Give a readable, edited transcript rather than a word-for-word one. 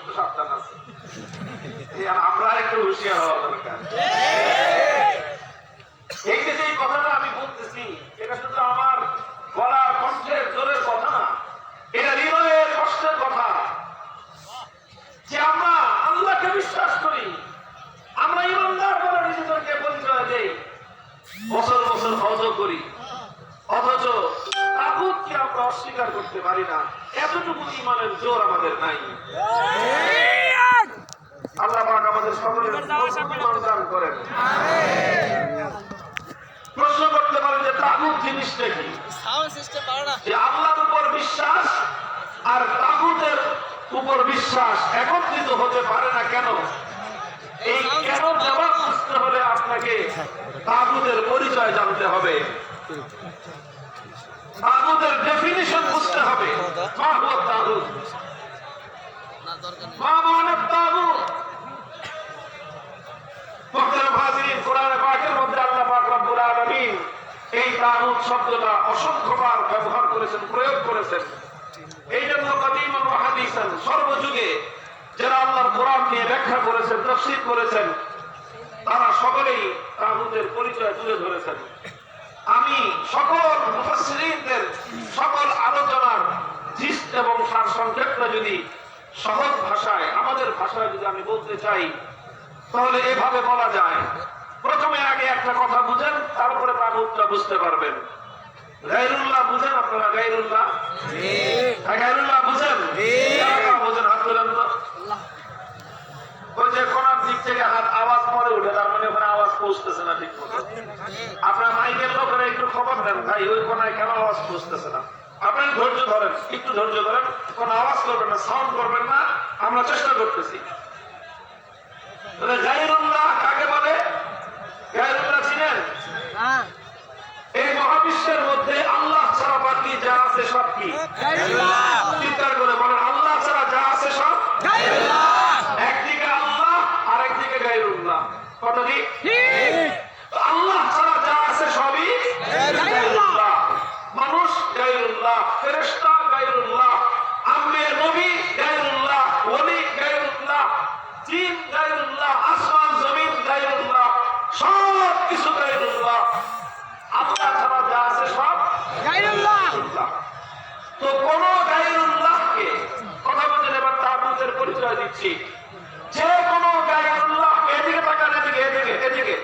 একটু সাবধান আছে। আমরা একটু হুঁশিয়ার হওয়া দরকার। এই যে যে কথাটা আমি বলতেছি, এটা শুধু আমার গলার কণ্ঠের জোরের কথা না, এটা হৃদয়ের কষ্টের কথা। যে আমরা আল্লাহকে বিশ্বাস করি, আমরা ইমানদার বলে নিজেদেরকে পরিচয় দেই, বছর বছর হজ করি, অথচ তাগুতকে আমরা অস্বীকার করতে পারি না। এতটুকু ঈমানের জোর আমাদের নাই। আল্লাহ পাক আমাদের সকলের ঈমান দান করেন। প্রশ্ন করতে পারেন যে তাগুত জিনিসটা কি? যে আল্লাহর উপর বিশ্বাস আর তাগুতের উপর বিশ্বাস একত্রিত হতে পারে না কেন? এই কেন জবাব বুঝতে হলে আপনাকে তাগুতের পরিচয় জানতে হবে, তাগুতের ডেফিনিশন বুঝতে হবে। মা হুয়া তাগুত, মা মানে তাগুত। মুহতারাম হাজিরিন, কোরআনে পাকের মধ্যে আল্লাহ পাক রব্বুল আলামিন এই তাগুত শব্দটা অসংখ্যবার ব্যবহার করেছেন, প্রয়োগ করেছেন। এই জন্য কাদিমান ওয়া হাদিসান, সর্বযুগে যারা আল্লাহর কোরআন নিয়ে ব্যাখ্যা করেছেন, তাফসীর করেছেন, তারা সকলেই তাগুতের পরিচয় তুলে ধরেছেন। আমি সকল মুফাসসিরিনদের সকল আলোচনার জিস্ট এবং সারসংক্ষেপটা যদি সহজ ভাষায়, আমাদের ভাষায় যদি আমি বলতে চাই, তাহলে এভাবে বলা যায়। প্রথমে আগে একটা কথা বুঝেন, তারপরে তাগুতটা বুঝতে পারবেন। গায়রুল্লাহ বুঝেন আপনারা? গায়রুল্লাহ, গায়রুল্লাহ বুঝেন? বুঝেন? হাত তুলেন তো। ওই যে কোনার দিক থেকে হাত আওয়াজ পরে উঠে, তার মানে ওখানে আওয়াজ পৌঁছতেছে না ঠিক মতো। আপনার মাইকের লোকেরা একটু খবর দেন, ভাই ওই কোনায় কেন আওয়াজ পৌঁছতেছে না। আপনার ধৈর্য ধরেন, একটু ধৈর্য ধরেন, কোন আওয়াজ করবেন না, সাউন্ড করবেন না, আমরা চেষ্টা করতেছি। গায়রুল্লাহ কাকে বলে? গায়রুল্লাহ চিনেন? এই মহাবিশ্বের মধ্যে আল্লাহ ছাড়া বাকি যা আছে সব কি? চিন্তা করে বলেন, আল্লাহ ছাড়া যা আছে সব গায়রুল্লাহ। একদিকে আল্লাহ আর একদিকে গায়রুল্লাহ। কথা কি? আল্লাহ ছাড়া যা আছে সবই গায়রুল্লাহ। মানুষ গায়রুল্লাহ, ফেরেশতা গায়রুল্লাহ, আম্বিয়া নবী গায়রুল্লাহ, ওলি গায়রুল্লাহ, জিন গায়রুল্লাহ, আসমান জমিন গায়রুল্লাহ, সব কিছু গায়রুল্লাহ। আল্লাহ ছাড়া যা আছে সব গায়রুল্লাহ। তো কোন গায়রুল্লাহকে, কথা বলতে এবার তাগুতের পরিচয় দিচ্ছি, যে কোন গায়রুল্লাহ, এদিকে তাকান, এদিকে এদিকে এদিকে,